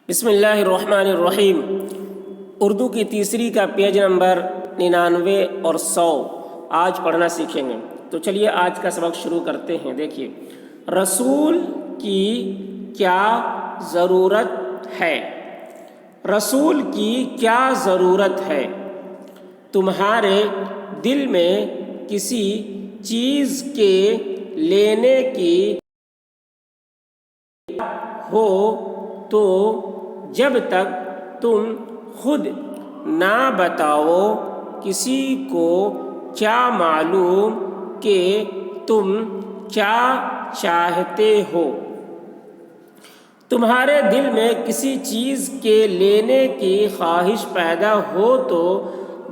بسم اللہ الرحمن الرحیم۔ اردو کی تیسری کا پیج نمبر 99 اور 100 آج پڑھنا سیکھیں گے۔ تو چلیے آج کا سبق شروع کرتے ہیں۔ دیکھیے، رسول کی کیا ضرورت ہے؟ رسول کی کیا ضرورت ہے؟ تمہارے دل میں کسی چیز کے لینے کی ہو تو جب تک تم خود نہ بتاؤ کسی کو کیا معلوم کہ تم کیا چاہتے ہو۔ تمہارے دل میں کسی چیز کے لینے کی خواہش پیدا ہو تو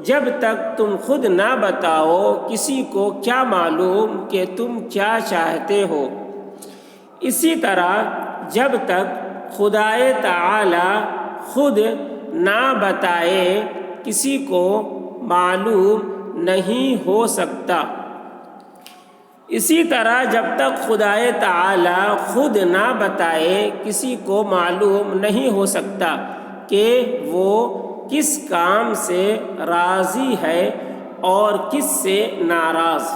جب تک تم خود نہ بتاؤ کسی کو کیا معلوم کہ تم کیا چاہتے ہو۔ اسی طرح جب تک خدائے تعالی خود نہ بتائے کسی کو معلوم نہیں ہو سکتا۔ اسی طرح جب تک خدائے تعالی خود نہ بتائے کسی کو معلوم نہیں ہو سکتا کہ وہ کس کام سے راضی ہے اور کس سے ناراض،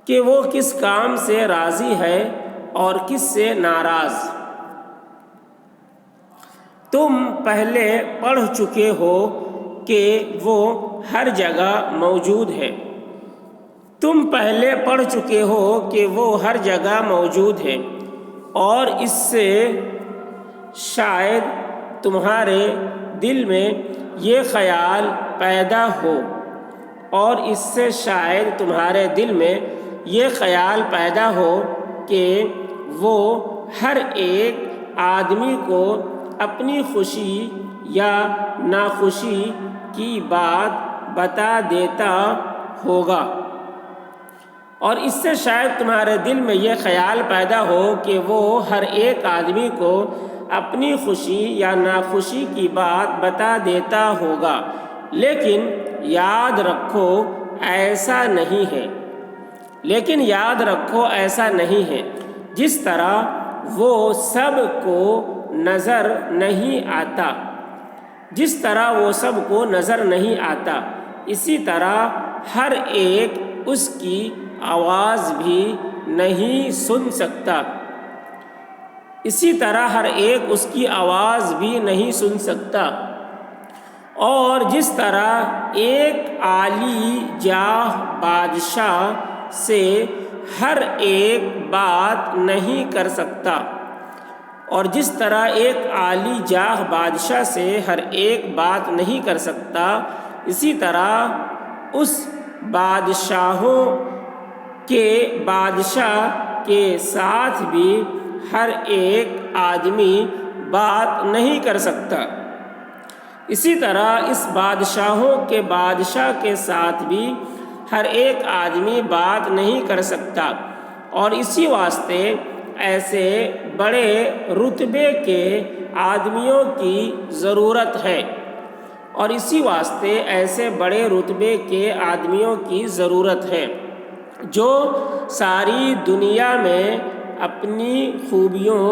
کہ وہ کس کام سے راضی ہے اور کس سے ناراض۔ تم پہلے پڑھ چکے ہو کہ وہ ہر جگہ موجود ہے۔ تم پہلے پڑھ چکے ہو کہ وہ ہر جگہ موجود ہے، اور اس سے شاید تمہارے دل میں یہ خیال پیدا ہو اور اس سے شاید تمہارے دل میں یہ خیال پیدا ہو کہ وہ ہر ایک آدمی کو اپنی خوشی یا ناخوشی کی بات بتا دیتا ہوگا، اور اس سے شاید تمہارے دل میں یہ خیال پیدا ہو کہ وہ ہر ایک آدمی کو اپنی خوشی یا ناخوشی کی بات بتا دیتا ہوگا۔ لیکن یاد رکھو ایسا نہیں ہے۔ لیکن یاد رکھو ایسا نہیں ہے۔ جس طرح وہ سب کو نظر نہیں آتا، جس طرح وہ سب کو نظر نہیں آتا، اسی طرح ہر ایک اس کی آواز بھی نہیں سن سکتا۔ اسی طرح ہر ایک اس کی آواز بھی نہیں سن سکتا۔ اور جس طرح ایک عالی جاہ بادشاہ سے ہر ایک بات نہیں کر سکتا، اور جس طرح ایک عالی جاہ بادشاہ سے ہر ایک بات نہیں کر سکتا، اسی طرح اس بادشاہوں کے بادشاہ کے ساتھ بھی ہر ایک آدمی بات نہیں کر سکتا۔ اسی طرح اس بادشاہوں کے بادشاہ کے ساتھ بھی ہر ایک آدمی بات نہیں کر سکتا، اور اسی واسطے ایسے بڑے رتبے کے آدمیوں کی ضرورت ہے، اور اسی واسطے ایسے بڑے رتبے کے آدمیوں کی ضرورت ہے جو ساری دنیا میں اپنی خوبیوں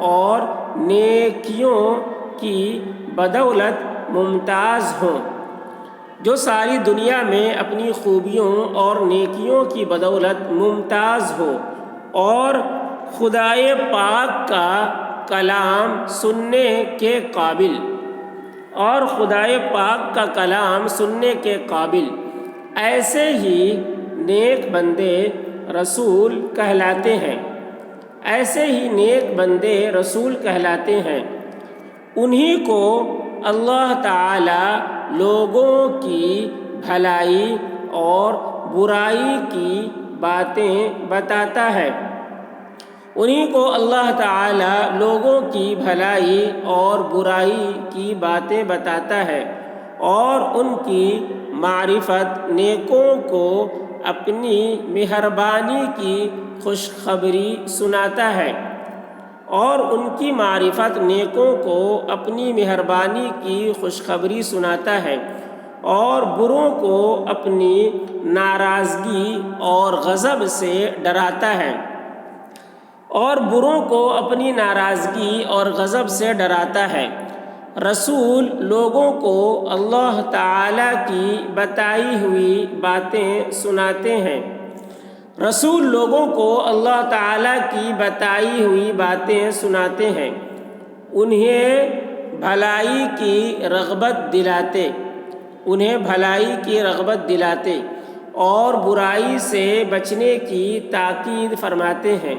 اور نیکیوں کی بدولت ممتاز ہوں، جو ساری دنیا میں اپنی خوبیوں اور نیکیوں کی بدولت ممتاز ہو، اور خدائے پاک کا کلام سننے کے قابل، اور خدائے پاک کا کلام سننے کے قابل۔ ایسے ہی نیک بندے رسول کہلاتے ہیں، ایسے ہی نیک بندے رسول کہلاتے ہیں۔ انہی کو اللہ تعالی لوگوں کی بھلائی اور برائی کی باتیں بتاتا ہے۔ انہی کو اللہ تعالی لوگوں کی بھلائی اور برائی کی باتیں بتاتا ہے، اور ان کی معرفت نیکوں کو اپنی مہربانی کی خوشخبری سناتا ہے، اور ان کی معرفت نیکوں کو اپنی مہربانی کی خوشخبری سناتا ہے، اور بروں کو اپنی ناراضگی اور غضب سے ڈراتا ہے۔ اور بروں کو اپنی ناراضگی اور غضب سے ڈراتا ہے۔ رسول لوگوں کو اللہ تعالیٰ کی بتائی ہوئی باتیں سناتے ہیں۔ رسول لوگوں کو اللہ تعالیٰ کی بتائی ہوئی باتیں سناتے ہیں، انہیں بھلائی کی رغبت دلاتے اور برائی سے بچنے کی تاکید فرماتے ہیں،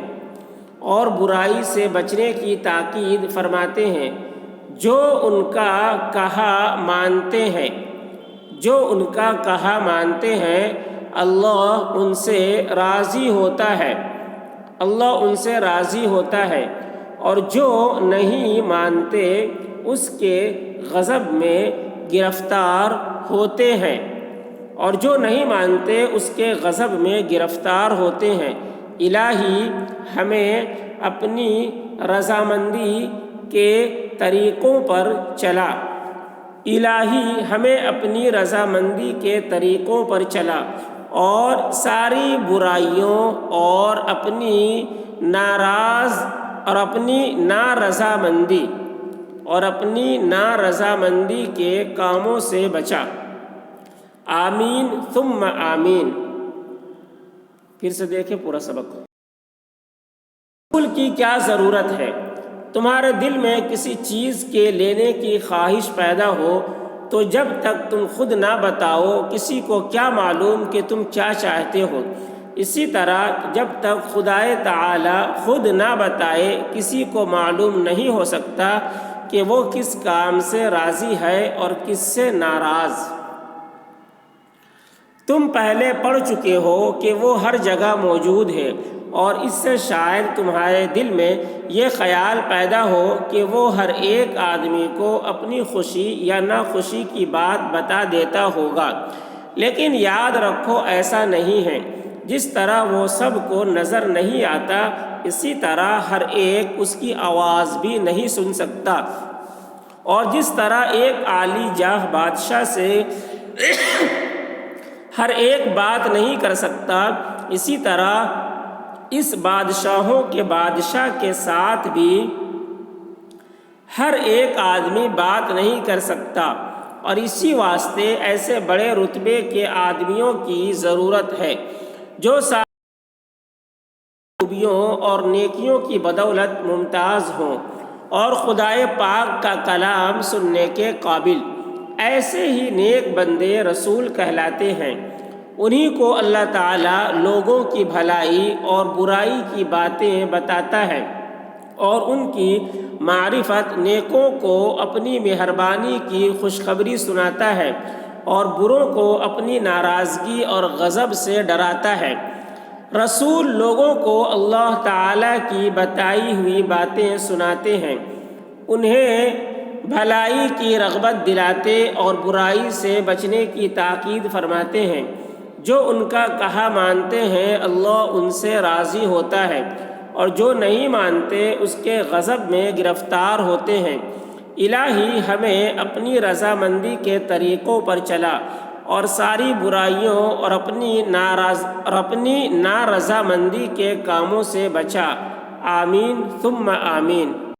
جو ان کا کہا مانتے ہیں اللہ ان سے راضی ہوتا ہے اور جو نہیں مانتے اس کے غضب میں گرفتار ہوتے ہیں۔ الہی ہمیں اپنی رضامندی کے طریقوں پر چلا اور ساری برائیوں اور اپنی نارضامندی کے کاموں سے بچا۔ آمین ثم آمین۔ پھر سے دیکھیں پورا سبق۔ رسول کی کیا ضرورت ہے؟ تمہارے دل میں کسی چیز کے لینے کی خواہش پیدا ہو تو جب تک تم خود نہ بتاؤ کسی کو کیا معلوم کہ تم کیا چاہتے ہو؟ اسی طرح جب تک خدائے تعالی خود نہ بتائے کسی کو معلوم نہیں ہو سکتا کہ وہ کس کام سے راضی ہے اور کس سے ناراض۔ تم پہلے پڑھ چکے ہو کہ وہ ہر جگہ موجود ہے، اور اس سے شاید تمہارے دل میں یہ خیال پیدا ہو کہ وہ ہر ایک آدمی کو اپنی خوشی یا ناخوشی کی بات بتا دیتا ہوگا، لیکن یاد رکھو ایسا نہیں ہے۔ جس طرح وہ سب کو نظر نہیں آتا، اسی طرح ہر ایک اس کی آواز بھی نہیں سن سکتا، اور جس طرح ایک عالی جاہ بادشاہ سے ہر ایک بات نہیں کر سکتا، اسی طرح اس بادشاہوں کے بادشاہ کے ساتھ بھی ہر ایک آدمی بات نہیں کر سکتا، اور اسی واسطے ایسے بڑے رتبے کے آدمیوں کی ضرورت ہے جو ساری خوبیوں اور نیکیوں کی بدولت ممتاز ہوں اور خدائے پاک کا کلام سننے کے قابل۔ ایسے ہی نیک بندے رسول کہلاتے ہیں، انہی کو اللہ تعالیٰ لوگوں کی بھلائی اور برائی کی باتیں بتاتا ہے اور ان کی معرفت نیکوں کو اپنی مہربانی کی خوشخبری سناتا ہے اور بروں کو اپنی ناراضگی اور غضب سے ڈراتا ہے۔ رسول لوگوں کو اللہ تعالیٰ کی بتائی ہوئی باتیں سناتے ہیں، انہیں بھلائی کی رغبت دلاتے اور برائی سے بچنے کی تاکید فرماتے ہیں۔ جو ان کا کہا مانتے ہیں اللہ ان سے راضی ہوتا ہے، اور جو نہیں مانتے اس کے غضب میں گرفتار ہوتے ہیں۔ الہی ہمیں اپنی رضامندی کے طریقوں پر چلا اور ساری برائیوں اور اپنی نارضامندی کے کاموں سے بچا۔ آمین ثم آمین۔